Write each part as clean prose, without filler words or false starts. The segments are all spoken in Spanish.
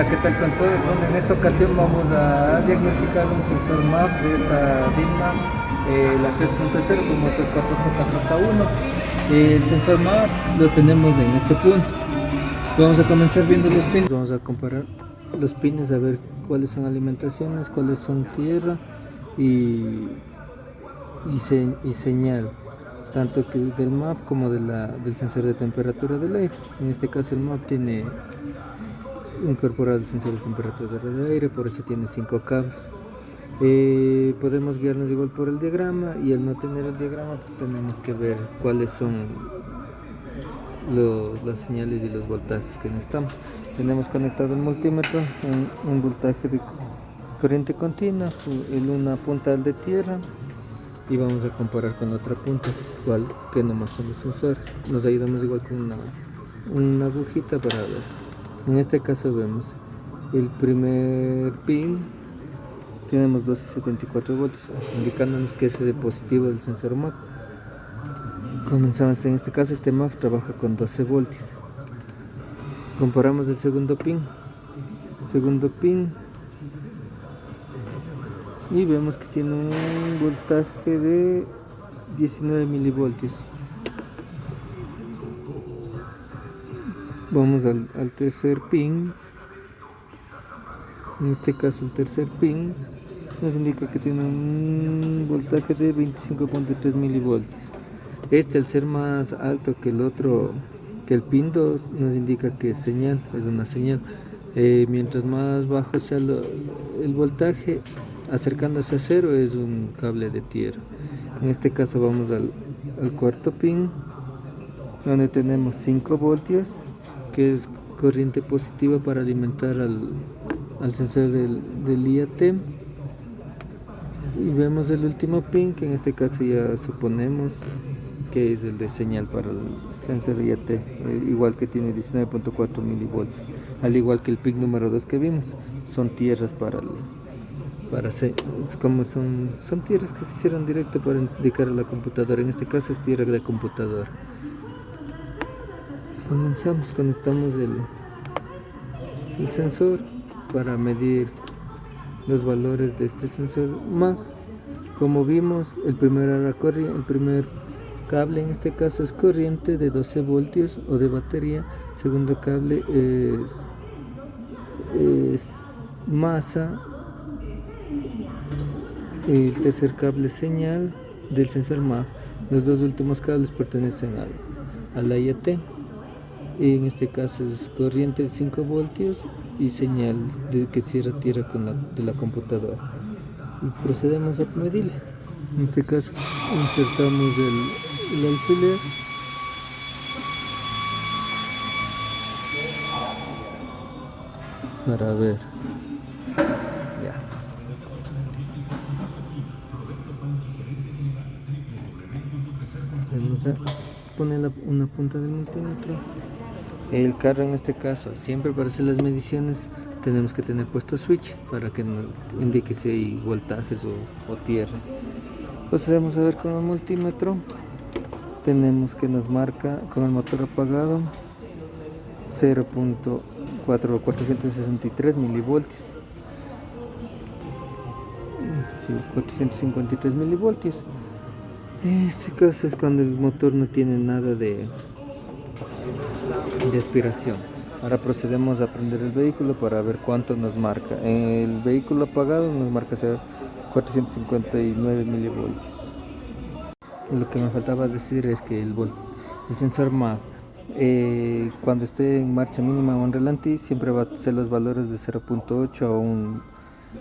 Hola, ¿qué tal con todos? Bueno, en esta ocasión vamos a diagnosticar un sensor MAP de esta DINMAX, la 3.0 con motor 4JJ1. El sensor MAP lo tenemos en este punto. Vamos a comenzar viendo los pines. Vamos a comparar los pines a ver cuáles son alimentaciones, cuáles son tierra y señal, tanto que del MAP como del sensor de temperatura del aire. En este caso el MAP tiene incorporado el sensor de temperatura del aire, por eso tiene 5 cables. Podemos guiarnos igual por el diagrama, y al no tener el diagrama pues tenemos que ver cuáles son las señales y los voltajes que necesitamos. Tenemos conectado el multímetro en un voltaje de corriente continua, en una punta al de tierra, y vamos a comparar con la otra punta que nomás son los sensores. Nos ayudamos igual con una agujita para ver. En este caso vemos el primer pin, tenemos 12.74 voltios, indicándonos que ese es el positivo del sensor MAP. Comenzamos. En este caso este MAP trabaja con 12 voltios. Comparamos el segundo pin y vemos que tiene un voltaje de 19 milivoltios. Vamos al tercer pin. En este caso el tercer pin nos indica que tiene un voltaje de 25.3 milivoltios. Al ser más alto que el otro, que el pin 2, nos indica que es una señal. Mientras más bajo sea el voltaje, acercándose a cero, es un cable de tierra. En este caso vamos al cuarto pin, donde tenemos 5 voltios, que es corriente positiva para alimentar al sensor del IAT. Y vemos el último pin, que en este caso ya suponemos que es el de señal para el sensor IAT, igual que tiene 19.4 milivoltios, al igual que el pin número 2 que vimos. Son tierras como son tierras que se hicieron directo para indicar a la computadora. En este caso es tierra de computadora. Conectamos el sensor para medir los valores de este sensor MAP. Como vimos, el primer cable en este caso es corriente de 12 voltios o de batería. El segundo cable es masa. El tercer cable es señal del sensor MAP. Los dos últimos cables pertenecen al IAT. En este caso es corriente de 5 voltios y señal que cierra tierra de la computadora. Y procedemos a medirle. En este caso insertamos el alfiler para ver. Ya. Vamos a poner una punta del multímetro. El carro, en este caso, siempre para hacer las mediciones tenemos que tener puesto switch para que nos indique si hay voltajes o tierras. Procedemos a ver con el multímetro. Tenemos que nos marca con el motor apagado 0.463 milivoltios. 453 milivoltios. En este caso es cuando el motor no tiene nada de aspiración. Ahora procedemos a prender el vehículo para ver cuánto nos marca. El vehículo apagado nos marca 459 milivoltios. Lo que me faltaba decir es que el sensor MAP, cuando esté en marcha mínima o en ralentí, siempre va a ser los valores de 0.8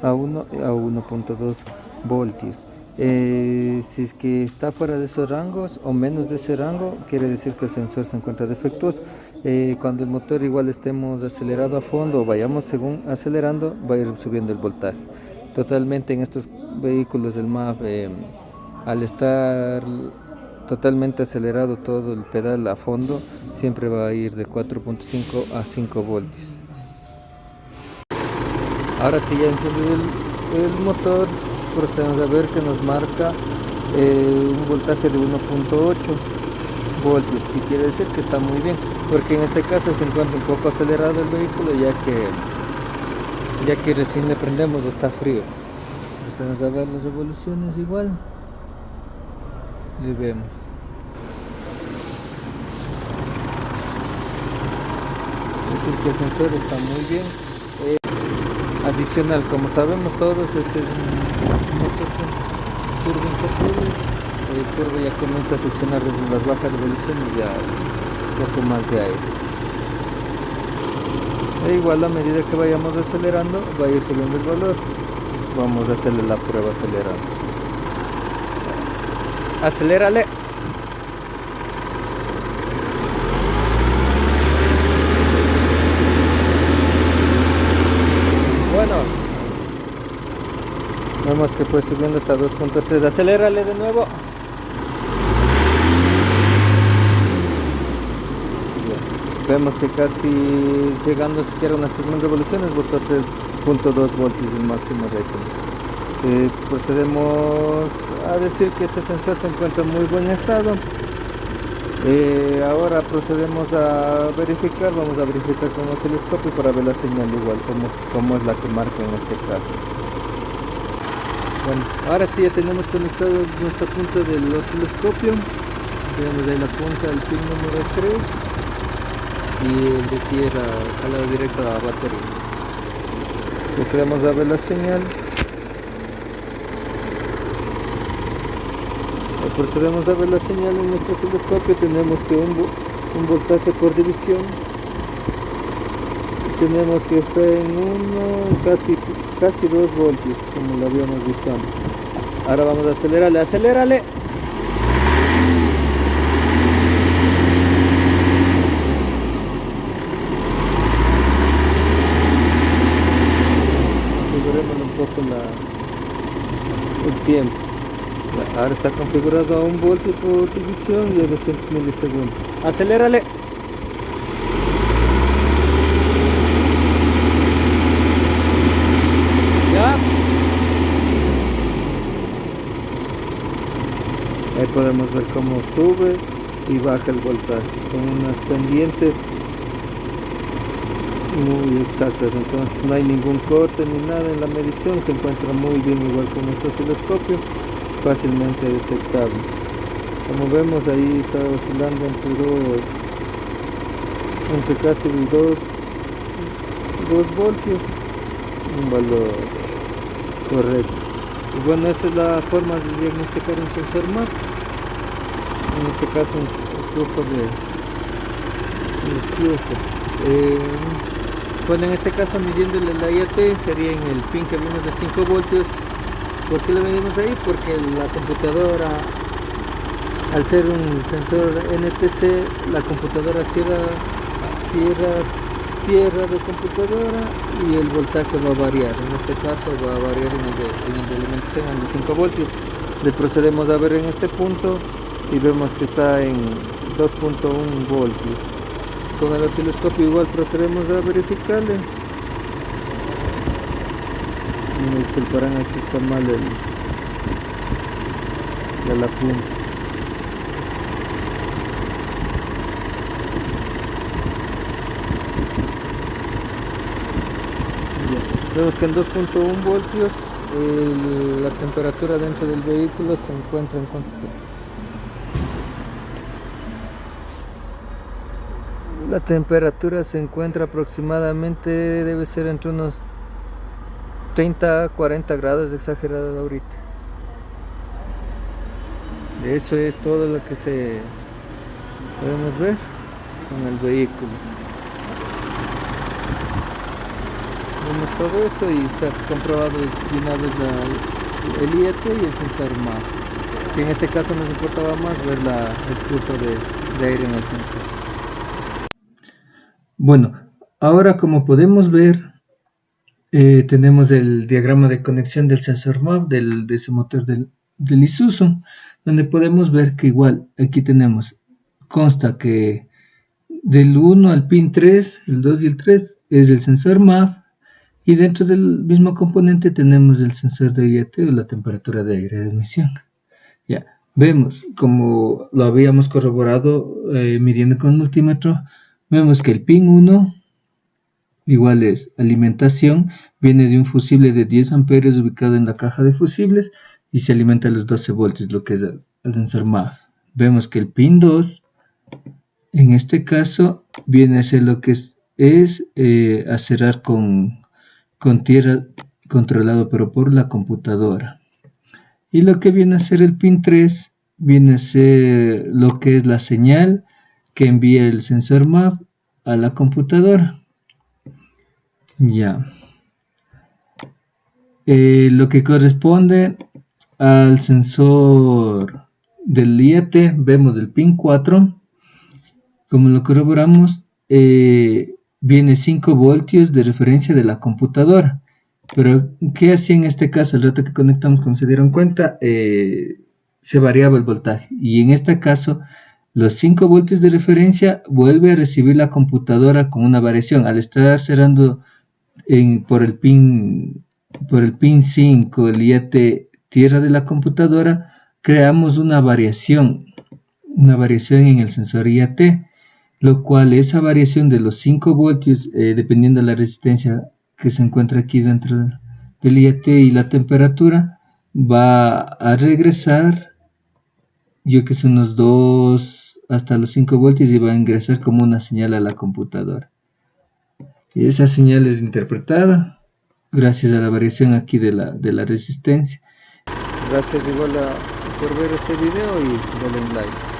a 1 a 1.2 voltios. Si es que está fuera de esos rangos o menos de ese rango, quiere decir que el sensor se encuentra defectuoso. Cuando el motor igual estemos acelerado a fondo o vayamos según acelerando, va a ir subiendo el voltaje. Totalmente en estos vehículos del MAP, al estar totalmente acelerado todo el pedal a fondo, siempre va a ir de 4.5 a 5 voltios. Ahora sí, ya encendido el motor, procedemos a ver que nos marca un voltaje de 1.8 voltios, que quiere decir que está muy bien, porque en este caso se encuentra un poco acelerado el vehículo, ya que Ya que recién le prendemos, está frío. Empezamos a ver las revoluciones igual. Y vemos. Es decir que el sensor está muy bien. Adicional, como sabemos todos, este es un motor con turbo intercooler. El turbo ya comienza a succionar desde las bajas revoluciones ya un poco más de aire. E igual a medida que vayamos acelerando, va a ir subiendo el valor. Vamos a hacerle la prueba acelerando. Acelérale. Bueno, vemos que fue subiendo hasta 2.3. Acelérale de nuevo. Vemos que casi llegando siquiera a unas 3000 revoluciones, botó 3.2 voltios el máximo rating. Procedemos a decir que este sensor se encuentra en muy buen estado. Ahora procedemos a verificar, vamos a verificar con el osciloscopio para ver la señal igual, como es la que marca en este caso. Bueno, ahora sí ya tenemos conectado nuestro punto del osciloscopio. Tenemos ahí la punta del pin número 3 y el de tierra jalado directo a la batería. Procedemos a ver la señal. Procedemos a ver la señal en nuestro osciloscopio. Tenemos que un voltaje por división. Tenemos que estar en casi 2 voltios, como lo habíamos visto antes. Ahora vamos a acelerarle, acelérale. Configuremos un poco el tiempo. Ahora está configurado a 1 voltio por división y a 200 milisegundos. Acelérale. Ya. Ahí podemos ver cómo sube y baja el voltaje con unas pendientes muy exactas, entonces no hay ningún corte ni nada en la medición, se encuentra muy bien igual con nuestro osciloscopio, fácilmente detectable. Como vemos ahí está oscilando entre casi 2 voltios, un valor correcto. Y bueno, esa es la forma de diagnosticar un sensor MAP, en este caso un flujo bueno, en este caso midiéndole la IAT sería en el pin que vimos de 5 voltios. ¿Por qué lo medimos ahí? Porque la computadora, al ser un sensor NTC, la computadora cierra tierra de computadora y el voltaje va a variar. En este caso va a variar en el de alimentación en los 5 voltios. Le procedemos a ver en este punto y vemos que está en 2.1 voltios. Con el osciloscopio igual procedemos a verificarle. Me disculparán, aquí está mal la punta. Vemos que en 2.1 voltios la temperatura dentro del vehículo se encuentra en la temperatura se encuentra aproximadamente, debe ser entre unos 30 a 40 grados, exagerado ahorita. Eso es todo lo que podemos ver con el vehículo. Vemos todo eso y se ha comprobado de una vez el IAT y el sensor MAP, que en este caso nos importaba más ver el flujo de aire en el sensor. Bueno, ahora como podemos ver, tenemos el diagrama de conexión del sensor MAP de ese motor del Isuzu, donde podemos ver que igual aquí consta que del 1 al pin 3, el 2 y el 3 es el sensor MAP, y dentro del mismo componente tenemos el sensor de IAT o la temperatura de aire de admisión. Ya, vemos como lo habíamos corroborado midiendo con multímetro, vemos que el pin 1 igual es alimentación, viene de un fusible de 10 amperios ubicado en la caja de fusibles y se alimenta a los 12 voltios, lo que es el sensor MAV. Vemos que el pin 2, en este caso, viene a ser lo que es acerrar con tierra controlado pero por la computadora. Y lo que viene a ser el pin 3, viene a ser lo que es la señal que envía el sensor MAV a la computadora. Ya. Lo que corresponde al sensor del IAT, vemos el pin 4. Como lo corroboramos, viene 5 voltios de referencia de la computadora. Pero, ¿qué hacía en este caso? El rato que conectamos, como se dieron cuenta, se variaba el voltaje. Y en este caso, los 5 voltios de referencia vuelve a recibir la computadora con una variación. Al estar cerrando por el pin 5, el IAT tierra de la computadora, creamos una variación en el sensor IAT, lo cual esa variación de los 5 voltios, dependiendo de la resistencia que se encuentra aquí dentro del IAT y la temperatura, va a regresar, yo que sé, unos 2 hasta los 5 voltios y va a ingresar como una señal a la computadora. Y esa señal es interpretada gracias a la variación aquí de la resistencia. Gracias igual por ver este video y denle like.